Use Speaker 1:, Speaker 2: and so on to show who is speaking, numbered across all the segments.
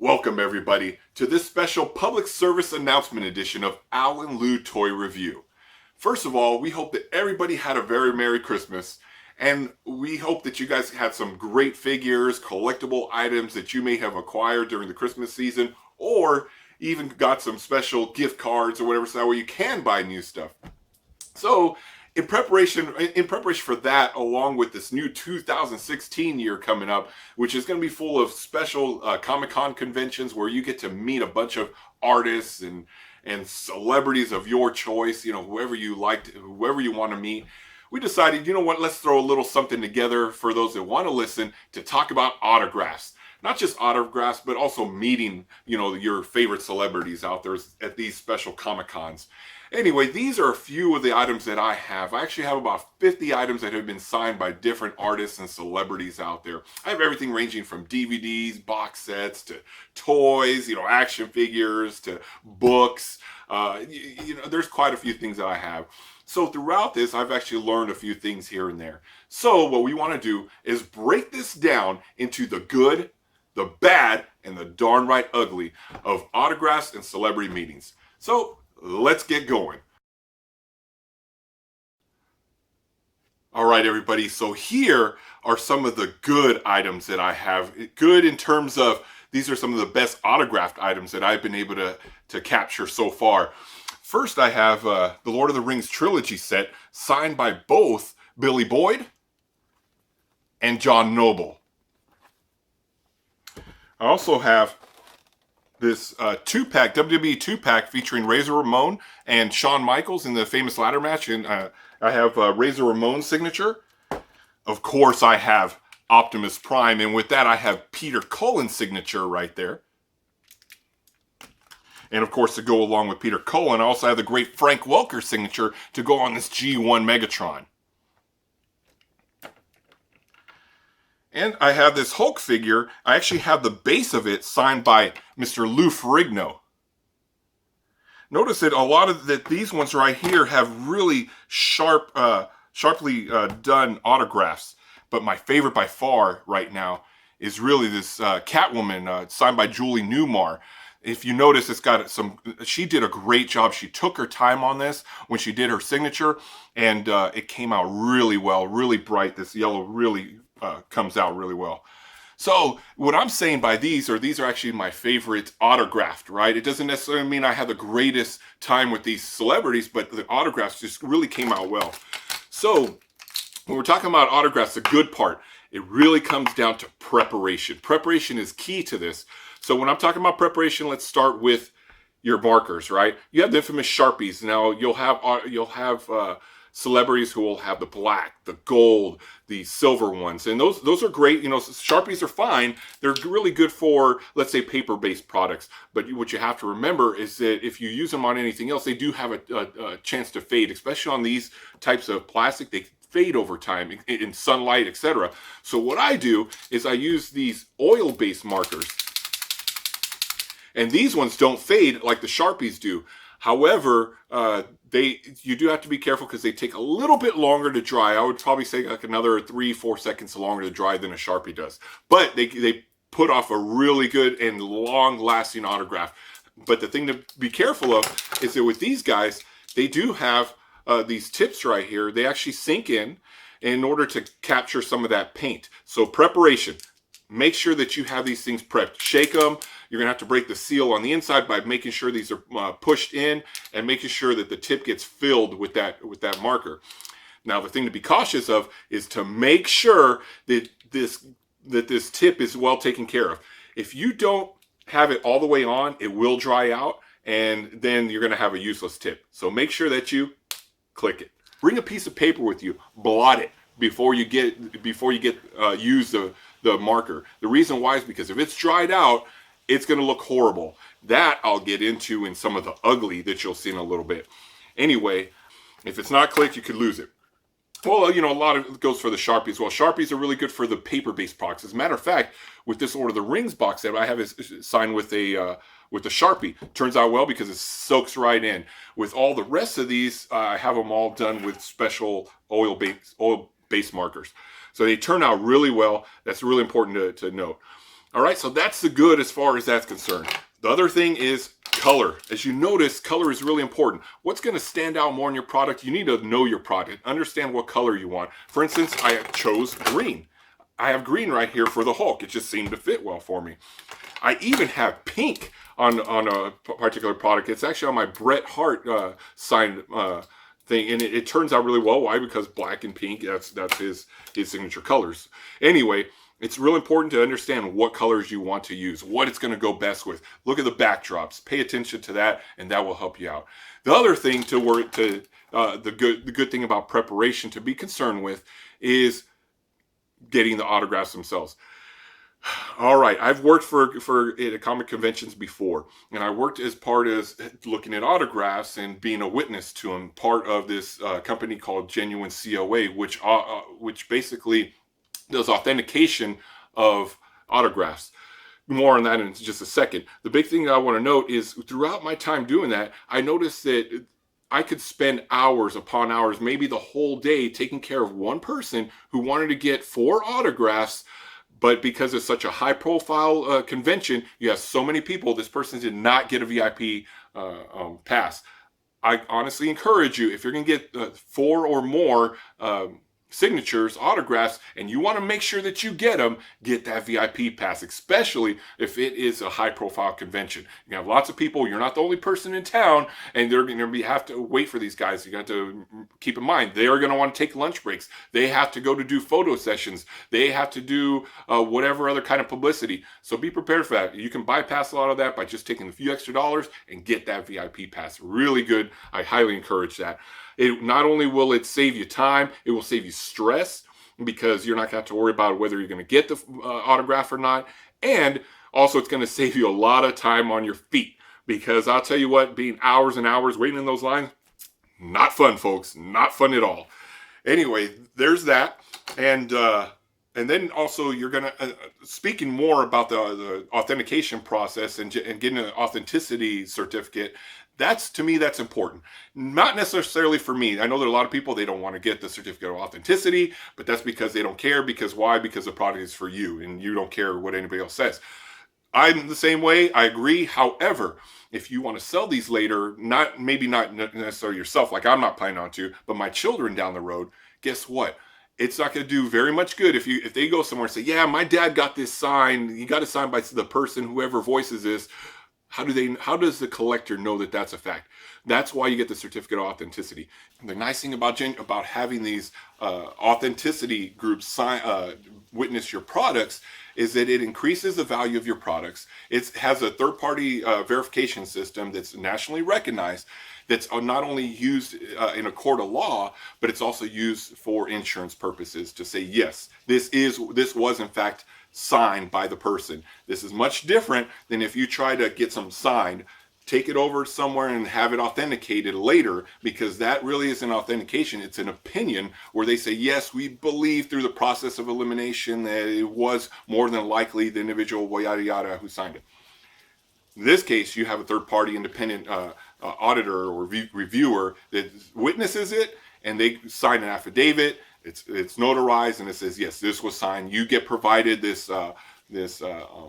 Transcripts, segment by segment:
Speaker 1: Welcome everybody to this special public service announcement edition of Al and Lou Toy Review. First of all, we hope that everybody had a very Merry Christmas, and we hope that you guys had some great figures, collectible items that you may have acquired during the Christmas season, or even got some special gift cards or whatever, so that way you can buy new stuff. So in preparation for that, along with this new 2016 year coming up, which is going to be full of special Comic-Con conventions where you get to meet a bunch of artists and celebrities of your choice, whoever you liked, whoever you want to meet, we decided, you know what, let's throw a little something together for those that want to listen to talk about autographs. Not just autographs, but also meeting, your favorite celebrities out there at these special Comic-Cons. Anyway, these are a few of the items that I have. I actually have about 50 items that have been signed by different artists and celebrities out there. I have everything ranging from DVDs, box sets, to toys, action figures, to books. There's quite a few things that I have. So throughout this, I've actually learned a few things here and there. So what we want to do is break this down into the good, the bad, and the darn right ugly of autographs and celebrity meetings. So let's get going. All right, everybody. So here are some of the good items that I have. Good in terms of these are some of the best autographed items that I've been able to capture so far. First, I have the Lord of the Rings trilogy set signed by both Billy Boyd and John Noble. I also have this two-pack, WWE two-pack featuring Razor Ramon and Shawn Michaels in the famous ladder match. And I have Razor Ramon's signature. Of course, I have Optimus Prime. And with that, I have Peter Cullen's signature right there. And of course, to go along with Peter Cullen, I also have the great Frank Welker signature to go on this G1 Megatron. And I have this Hulk figure. I actually have the base of it signed by Mr. Lou Ferrigno. Notice that a lot of these ones right here have really sharply done autographs. But my favorite by far right now is really this Catwoman signed by Julie Newmar. If you notice, it's got she did a great job. She took her time on this when she did her signature, and it came out really well, really bright. This yellow really comes out really well. So what I'm saying by these are actually my favorite autographed, right? It doesn't necessarily mean I had the greatest time with these celebrities, but the autographs just really came out well. So when we're talking about autographs, the good part, it really comes down to preparation. Preparation is key to this. So when I'm talking about preparation, let's start with your markers, right? You have the infamous Sharpies. Now you'll have celebrities who will have the black, the gold, the silver ones, and those are great. Sharpies are fine. They're really good for, let's say, paper-based products. But what you have to remember is that if you use them on anything else, they do have a chance to fade, especially on these types of plastic. They fade over time in sunlight, etc. So what I do is I use these oil-based markers. And these ones don't fade like the Sharpies do. However, you do have to be careful because they take a little bit longer to dry. I would probably say like another 3-4 seconds longer to dry than a Sharpie does. But they put off a really good and long-lasting autograph. But the thing to be careful of is that with these guys, they do have these tips right here. They actually sink in order to capture some of that paint. So preparation. Make sure that you have these things prepped. Shake them. You're going to have to break the seal on the inside by making sure these are pushed in and making sure that the tip gets filled with that marker. Now, the thing to be cautious of is to make sure that this tip is well taken care of. If you don't have it all the way on, it will dry out, and then you're going to have a useless tip. So make sure that you click it. Bring a piece of paper with you. Blot it before you use the marker. The reason why is because if it's dried out, it's going to look horrible. That I'll get into in some of the ugly that you'll see in a little bit. Anyway, if it's not clicked, you could lose it. Well, a lot of it goes for the Sharpies. Well, Sharpies are really good for the paper-based products. As a matter of fact, with this Lord of the Rings box set, I have it signed with a Sharpie. Turns out well because it soaks right in. With all the rest of these, I have them all done with special oil-based markers. So they turn out really well. That's really important to note. All right, so that's the good as far as that's concerned. The other thing is color. As you notice, color is really important. What's going to stand out more in your product? You need to know your product, understand what color you want. For instance, I chose green. I have green right here for the Hulk. It just seemed to fit well for me. I even have pink on a particular product. It's actually on my Bret Hart signed thing, and it turns out really well. Why? Because black and pink, that's his signature colors. Anyway, it's real important to understand what colors you want to use, what it's going to go best with. Look at the backdrops. Pay attention to that, and that will help you out. The other thing the good thing about preparation to be concerned with is getting the autographs themselves. All right, I've worked for at comic conventions before, and I worked as part of looking at autographs and being a witness to them. Part of this company called Genuine COA, which basically does authentication of autographs. More on that in just a second. The big thing that I want to note is throughout my time doing that, I noticed that I could spend hours upon hours, maybe the whole day, taking care of one person who wanted to get 4 autographs. But because it's such a high profile convention, you have so many people, this person did not get a VIP pass. I honestly encourage you, if you're going to get 4 or more signatures, autographs, and you want to make sure that you get them, get that VIP pass, especially if it is a high profile convention. You have lots of people, you're not the only person in town, and they're going to have to wait for these guys. You got to keep in mind, they are going to want to take lunch breaks. They have to go to do photo sessions. They have to do whatever other kind of publicity. So be prepared for that. You can bypass a lot of that by just taking a few extra dollars and get that VIP pass. Really good. I highly encourage that. It not only will it save you time, it will save you stress because you're not going to have to worry about whether you're going to get the autograph or not. And also it's going to save you a lot of time on your feet because I'll tell you what, being hours and hours waiting in those lines, not fun, folks. Not fun at all. Anyway, there's that. And then also you're going to, speaking more about the authentication process and getting an authenticity certificate, to me, that's important. Not necessarily for me. I know there are a lot of people, they don't want to get the certificate of authenticity, but that's because they don't care. Because why? Because the product is for you and you don't care what anybody else says. I'm the same way. I agree. However, if you want to sell these later, maybe not necessarily yourself, like I'm not planning on to, but my children down the road, guess what? It's not going to do very much good if they go somewhere and say, yeah, my dad got this sign. He got it signed by the person, whoever voices this. How does the collector know that that's a fact? That's why you get the certificate of authenticity. The nice thing about having these authenticity groups witness your products is that it increases the value of your products. It has a third-party verification system that's nationally recognized, that's not only used in a court of law, but it's also used for insurance purposes to say, yes, this was in fact signed by the person. This is much different than if you try to get some signed, take it over somewhere and have it authenticated later, because that really isn't authentication. It's an opinion where they say, yes, we believe through the process of elimination that it was more than likely the individual yada yada who signed it. In this case, you have a third-party independent auditor or reviewer that witnesses it, and they sign an affidavit. It's notarized, and it says, yes, this was signed. You get provided this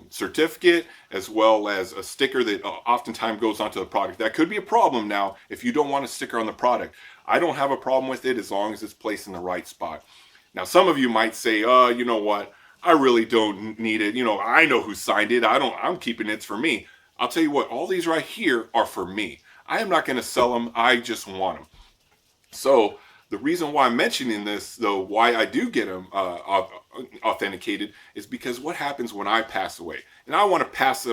Speaker 1: certificate as well as a sticker that oftentimes goes onto the product. That could be a problem now if you don't want a sticker on the product. I don't have a problem with it as long as it's placed in the right spot. Now, some of you might say, you know what? I really don't need it. I know who signed it. I'm keeping it. It's for me. I'll tell you what, all these right here are for me. I am not going to sell them. I just want them. So the reason why I'm mentioning this, though, why I do get them authenticated, is because what happens when I pass away? And I want to pass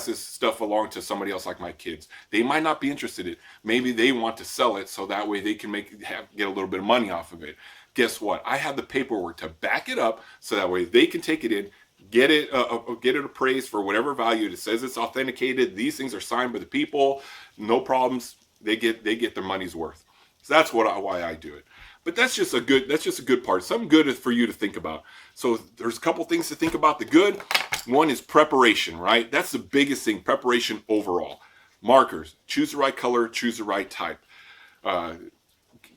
Speaker 1: this stuff along to somebody else, like my kids. They might not be interested in it. Maybe they want to sell it so that way they can get a little bit of money off of it. Guess what? I have the paperwork to back it up so that way they can take it in, get it appraised for whatever value. It says it's authenticated. These things are signed by the people. No problems. They get their money's worth. So that's why I do it. But that's just a good part. Something good for you to think about. So there's a couple things to think about. The good one is preparation, right? That's the biggest thing. Preparation overall. Markers. Choose the right color. Choose the right type.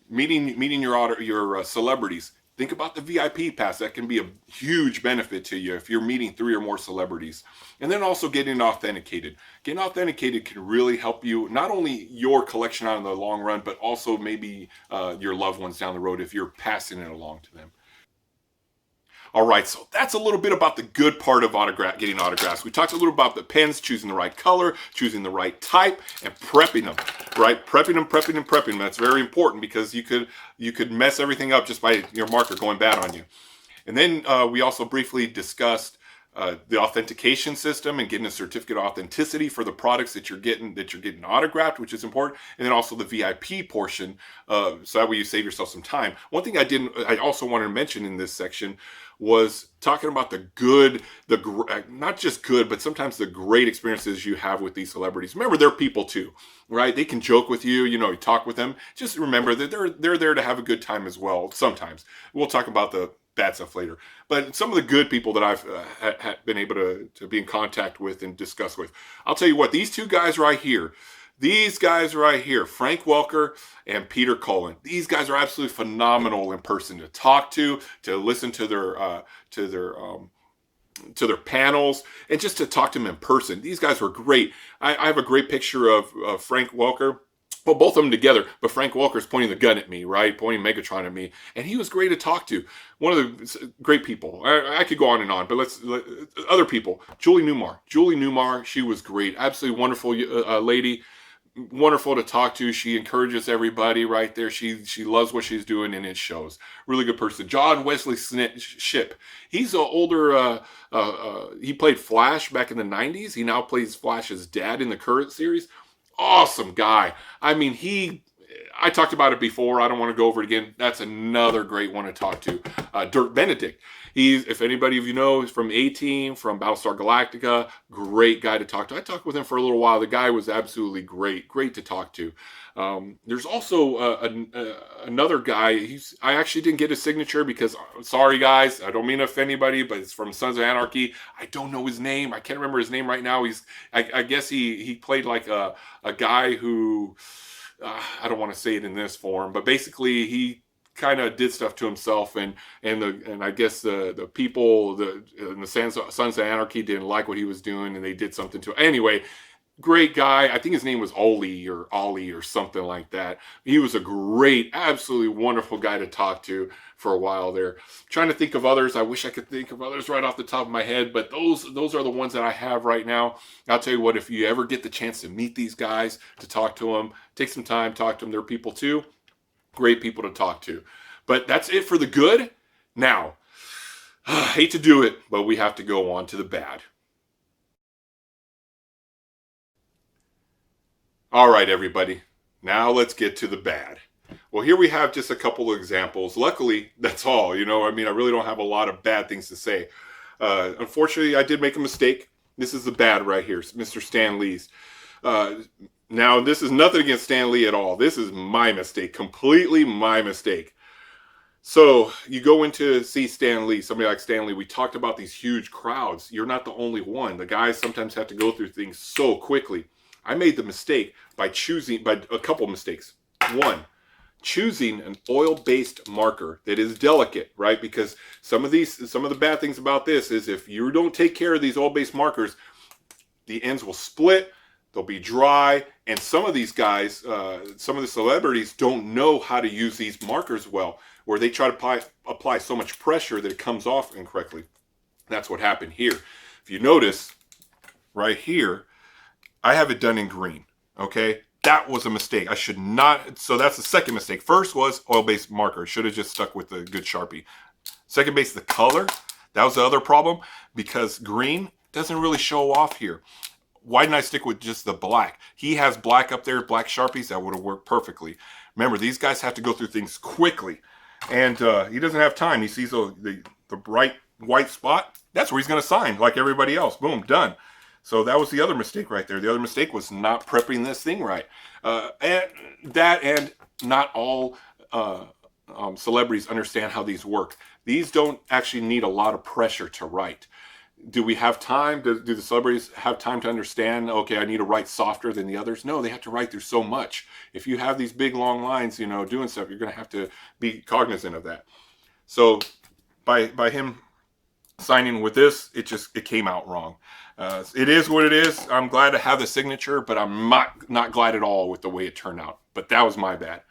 Speaker 1: Meeting your celebrities. Think about the VIP pass. That can be a huge benefit to you if you're meeting 3 or more celebrities. And then also getting authenticated. Getting authenticated can really help you, not only your collection out in the long run, but also maybe your loved ones down the road if you're passing it along to them. All right, so that's a little bit about the good part of getting autographs. We talked a little about the pens, choosing the right color, choosing the right type, and prepping them, right? Prepping them. That's very important because you could mess everything up just by your marker going bad on you. And then we also briefly discussed the authentication system and getting a certificate of authenticity for the products that you're getting autographed, which is important. And then also the VIP portion, so that way you save yourself some time. One thing I also wanted to mention in this section was talking about not just good, but sometimes the great experiences you have with these celebrities. Remember, they're people too, right? They can joke with you, you talk with them. Just remember that they're there to have a good time as well. Sometimes we'll talk about the bad stuff later. But some of the good people that I've been able to be in contact with and discuss with, I'll tell you what, these guys right here, Frank Welker and Peter Cullen, these guys are absolutely phenomenal in person to talk to listen to their panels, and just to talk to them in person. These guys were great. I have a great picture of Frank Welker. Well, both of them together, but Frank Welker's pointing the gun at me, right? Pointing Megatron at me. And he was great to talk to. One of the great people. I could go on and on, but other people. Julie Newmar, she was great. Absolutely wonderful lady. Wonderful to talk to. She encourages everybody right there. She loves what she's doing, and it shows. Really good person. John Wesley Shipp. He's an older, he played Flash back in the 90s. He now plays Flash's dad in the current series. Awesome guy. I mean, I talked about it before. I don't want to go over it again. That's another great one to talk to. Dirk Benedict. If anybody of you know, he's from A-Team, from Battlestar Galactica. Great guy to talk to. I talked with him for a little while. The guy was absolutely great. Great to talk to. There's also another guy. I actually didn't get his signature because, sorry guys, I don't mean to offend anybody, but it's from Sons of Anarchy. I don't know his name. I can't remember his name right now. I guess he played like a guy who, I don't want to say it in this form, but basically he kind of did stuff to himself, and I guess the people in the Sons of Anarchy didn't like what he was doing, and they did something to him. Anyway, great guy. I think his name was Ollie or something like that. He was a great, absolutely wonderful guy to talk to for a while there. Trying to think of others. I wish I could think of others right off the top of my head, but those are the ones that I have right now. I'll tell you what, if you ever get the chance to meet these guys, to talk to them, take some time, talk to them. They're people too. Great people to talk to. But that's it for the good. Now, I hate to do it, but we have to go on to the bad. All right, everybody. Now let's get to the bad. Well, here we have just a couple of examples. Luckily, that's all. I really don't have a lot of bad things to say. Unfortunately, I did make a mistake. This is the bad right here, Mr. Stan Lee's. Now, this is nothing against Stan Lee at all. This is my mistake, completely my mistake. So you go in to see Stan Lee, somebody like Stan Lee. We talked about these huge crowds. You're not the only one. The guys sometimes have to go through things so quickly. I made the mistake by a couple mistakes. One, choosing an oil-based marker that is delicate, right? Because some of the bad things about this is if you don't take care of these oil-based markers, the ends will split, they'll be dry, and some of these guys, some of the celebrities don't know how to use these markers well, where they try to apply so much pressure that it comes off incorrectly. That's what happened here. If you notice, right here, I have it done in green, okay? That was a mistake. I should not, so that's the second mistake. First was oil-based marker. Should have just stuck with the good Sharpie. Second base, the color. That was the other problem because green doesn't really show off here. Why didn't I stick with just the black? He has black up there, black Sharpies. That would have worked perfectly. Remember, these guys have to go through things quickly. And he doesn't have time. He sees the bright white spot. That's where he's going to sign like everybody else. Boom, done. So that was the other mistake right there. The other mistake was not prepping this thing right. And not all celebrities understand how these work. These don't actually need a lot of pressure to write. Do we have time? Do the celebrities have time to understand, okay, I need to write softer than the others? No, they have to write through so much. If you have these big, long lines, doing stuff, you're going to have to be cognizant of that. So by him signing with this, it came out wrong. It is what it is. I'm glad to have the signature, but I'm not glad at all with the way it turned out. But that was my bad.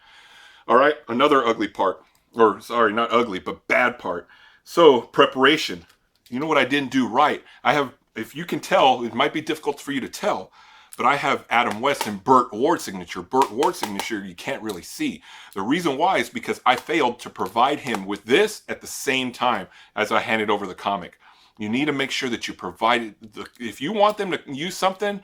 Speaker 1: All right, another ugly part, or sorry, not ugly, but bad part. So preparation. You know what I didn't do right? I have, if you can tell, it might be difficult for you to tell, but I have Adam West and Burt Ward signature. Burt Ward signature you can't really see. The reason why is because I failed to provide him with this at the same time as I handed over the comic. You need to make sure that you provide if you want them to use something,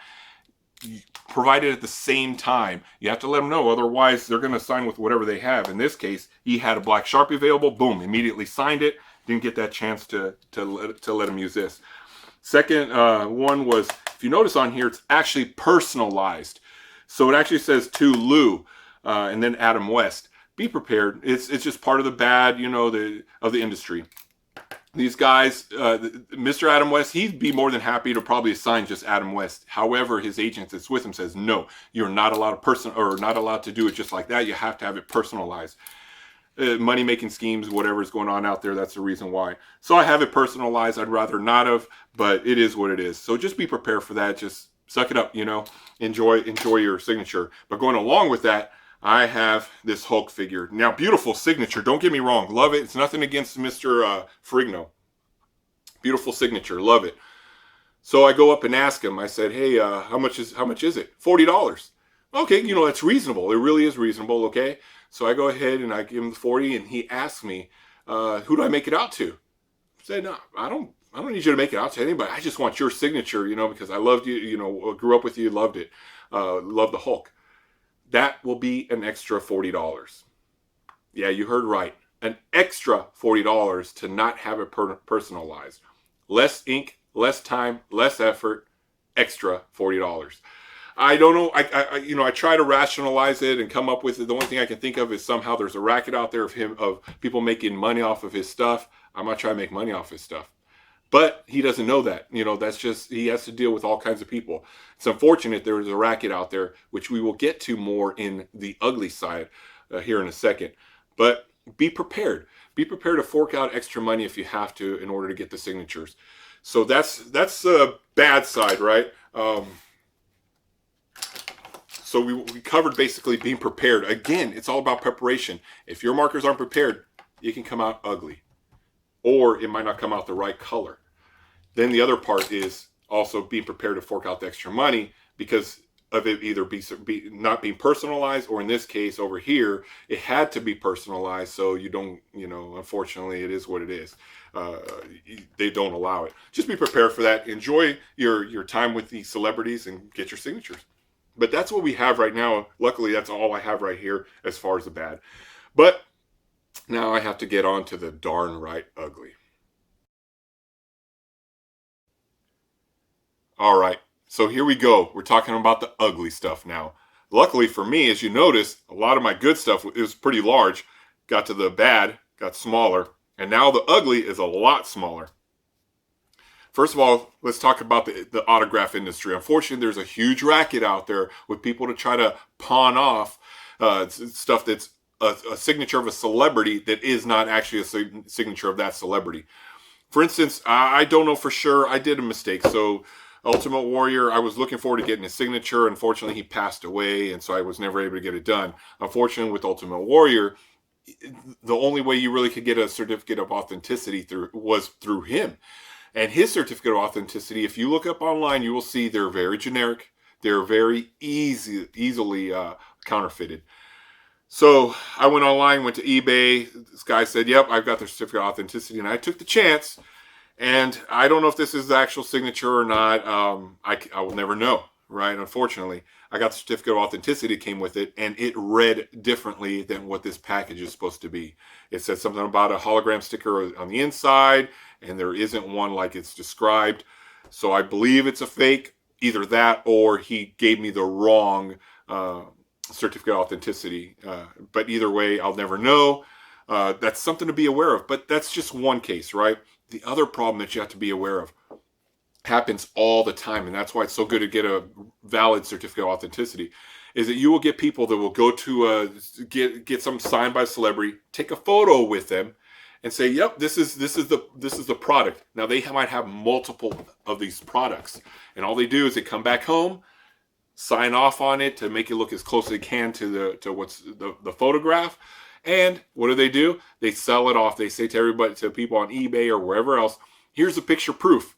Speaker 1: provide it at the same time. You have to let them know, otherwise they're going to sign with whatever they have. In this case, he had a black Sharpie available. Boom, immediately signed it. Didn't get that chance to let him use this. Second one was, if you notice on here, it's actually personalized. So it actually says to Lou and then Adam West. Be prepared. It's just part of the bad, of the industry. These guys, Mr. Adam West, he'd be more than happy to probably assign just Adam West. However, his agent that's with him says, no, you're not allowed not allowed to do it just like that. You have to have it personalized. Money-making schemes, whatever is going on out there, that's the reason why. So I have it personalized. I'd rather not have, but it is what it is. So just be prepared for that. Just suck it up, enjoy your signature. But going along with that, I have this Hulk figure. Now, beautiful signature. Don't get me wrong. Love it. It's nothing against Mr. Ferrigno. Beautiful signature. Love it. So I go up and ask him. I said, hey, how much is it? $40. Okay, that's reasonable. It really is reasonable, okay? So I go ahead and I give him the 40, and he asks me, who do I make it out to? I said, no, I don't need you to make it out to anybody. I just want your signature, because I loved you, grew up with you, loved it. Loved the Hulk. That will be an extra $40. Yeah, you heard right. An extra $40 to not have it personalized. Less ink, less time, less effort, extra $40. I don't know. I try to rationalize it and come up with it. The only thing I can think of is somehow there's a racket out there of people making money off of his stuff. I'm not trying to make money off his stuff. But he doesn't know that. That's just, he has to deal with all kinds of people. It's unfortunate there is a racket out there, which we will get to more in the ugly side here in a second. But be prepared. Be prepared to fork out extra money if you have to in order to get the signatures. So that's the bad side, right? So we covered basically being prepared. Again, it's all about preparation. If your markers aren't prepared, it can come out ugly. Or it might not come out the right color. Then the other part is also being prepared to fork out the extra money because of it either be not being personalized, or in this case over here, it had to be personalized. So you don't, unfortunately, it is what it is. They don't allow it. Just be prepared for that. Enjoy your time with these celebrities and get your signatures. But that's what we have right now. Luckily, that's all I have right here as far as the bad. But now I have to get on to the darn right ugly. All right, so here we go. We're talking about the ugly stuff now. Luckily for me, as you notice, a lot of my good stuff is pretty large. Got to the bad, got smaller, and now the ugly is a lot smaller. First of all, let's talk about the autograph industry. Unfortunately, there's a huge racket out there with people to try to pawn off stuff that's a signature of a celebrity that is not actually a signature of that celebrity. For instance, I don't know for sure. I did a mistake. So Ultimate Warrior, I was looking forward to getting his signature. Unfortunately, he passed away, and so I was never able to get it done. Unfortunately, with Ultimate Warrior, the only way you really could get a certificate of authenticity was through him. And his certificate of authenticity, if you look up online, you will see they're very generic. They're very easily counterfeited. So I went online, went to eBay. This guy said, yep, I've got the certificate of authenticity. And I took the chance. And I don't know if this is the actual signature or not. I will never know, right? Unfortunately, I got the certificate of authenticity that came with it, and it read differently than what this package is supposed to be. It said something about a hologram sticker on the inside, and there isn't one like it's described. So I believe it's a fake. Either that or he gave me the wrong certificate of authenticity. But either way, I'll never know. That's something to be aware of. But that's just one case, right? The other problem that you have to be aware of happens all the time, and that's why it's so good to get a valid certificate of authenticity, is that you will get people that will go to get something signed by a celebrity, take a photo with them, and say, "Yep, this is the product." Now they might have multiple of these products, and all they do is they come back home, sign off on it to make it look as close as they can to what's the photograph. And what do? They sell it off. They say to everybody, to people on eBay or wherever else, "Here's a picture proof."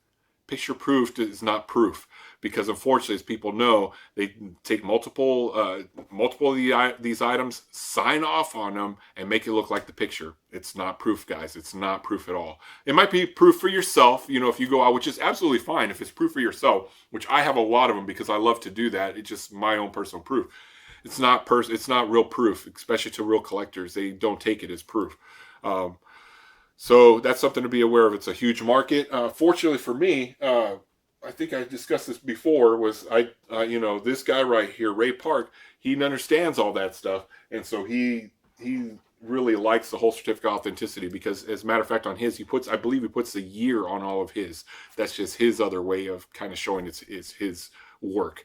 Speaker 1: Picture proof is not proof, because unfortunately, as people know, they take multiple of these items, sign off on them, and make it look like the picture. It's not proof, guys. It's not proof at all. It might be proof for yourself, if you go out, which is absolutely fine if it's proof for yourself, which I have a lot of them because I love to do that. It's just my own personal proof. It's not real proof, especially to real collectors. They don't take it as proof. So that's something to be aware of. It's a huge market. Fortunately for me, I think I discussed this before, was this guy right here, Ray Park, he understands all that stuff. And so he really likes the whole certificate of authenticity, because as a matter of fact, on his, I believe he puts the year on all of his. That's just his other way of kind of showing it's his work.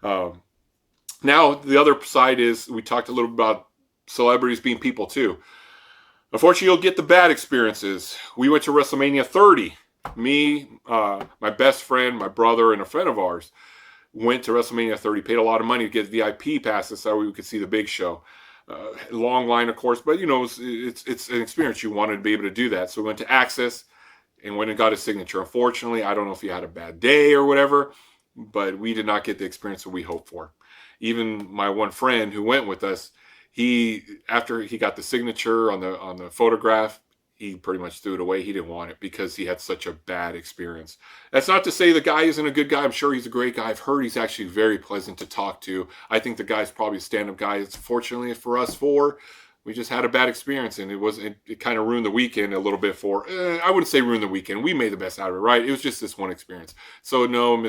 Speaker 1: Now, the other side is, we talked a little about celebrities being people too. Unfortunately, you'll get the bad experiences. We went to WrestleMania 30. Me, my best friend, my brother, and a friend of ours went to WrestleMania 30. Paid a lot of money to get VIP passes so we could see the big show. Long line, of course, but it's an experience. You wanted to be able to do that. So we went to Access and went and got his signature. Unfortunately, I don't know if he had a bad day or whatever, but we did not get the experience that we hoped for. Even my one friend who went with us, after he got the signature on the photograph, he pretty much threw it away. He didn't want it because he had such a bad experience. That's not to say the guy isn't a good guy. I'm sure he's a great guy. I've heard he's actually very pleasant to talk to. I think the guy's probably a stand-up guy. It's fortunately for us four, we just had a bad experience, and it kind of ruined the weekend a little bit I wouldn't say ruin the weekend. We made the best out of it, right? It was just this one experience. So no,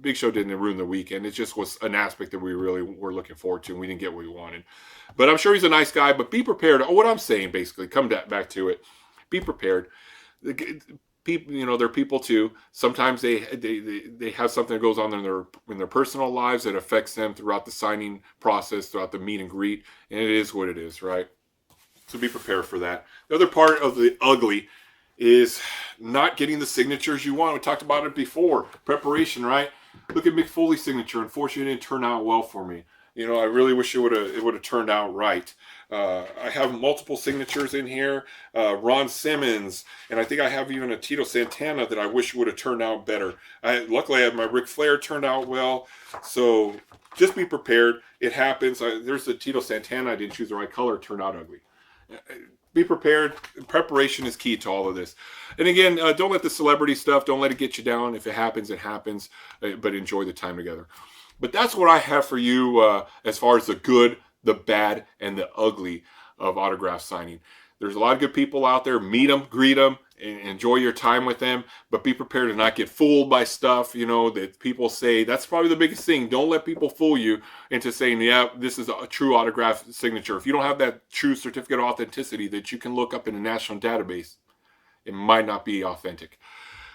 Speaker 1: Big Show didn't ruin the weekend. It just was an aspect that we really were looking forward to, and we didn't get what we wanted. But I'm sure he's a nice guy. But be prepared. What I'm saying, basically, come back to it. Be prepared. People, they're people too. Sometimes they have something that goes on in their personal lives that affects them throughout the signing process, throughout the meet and greet, and it is what it is, right? So be prepared for that. The other part of the ugly is not getting the signatures you want. We talked about it before. Preparation, right? Look at Mick Foley's signature. Unfortunately, it didn't turn out well for me. I really wish it would have turned out right. I have multiple signatures in here. Ron Simmons, and I think I have even a Tito Santana that I wish would have turned out better. Luckily, I had my Ric Flair turned out well. So just be prepared. It happens. There's the Tito Santana. I didn't choose the right color. It turned out ugly. Be prepared. Preparation is key to all of this. And again, don't let the celebrity stuff, don't let it get you down. If it happens, it happens. But enjoy the time together. But that's what I have for you as far as the good, the bad, and the ugly of autograph signing. There's a lot of good people out there. Meet them, greet them, and enjoy your time with them. But be prepared to not get fooled by stuff, that people say. That's probably the biggest thing. Don't let people fool you into saying, yeah, this is a true autograph signature. If you don't have that true certificate of authenticity that you can look up in a national database, it might not be authentic.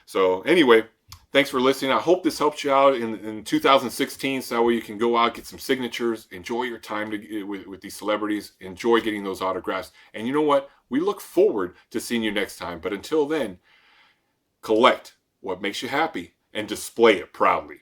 Speaker 1: So anyway, thanks for listening. I hope this helps you out in 2016, so that way you can go out, get some signatures, enjoy your time with these celebrities, enjoy getting those autographs. And you know what? We look forward to seeing you next time. But until then, collect what makes you happy and display it proudly.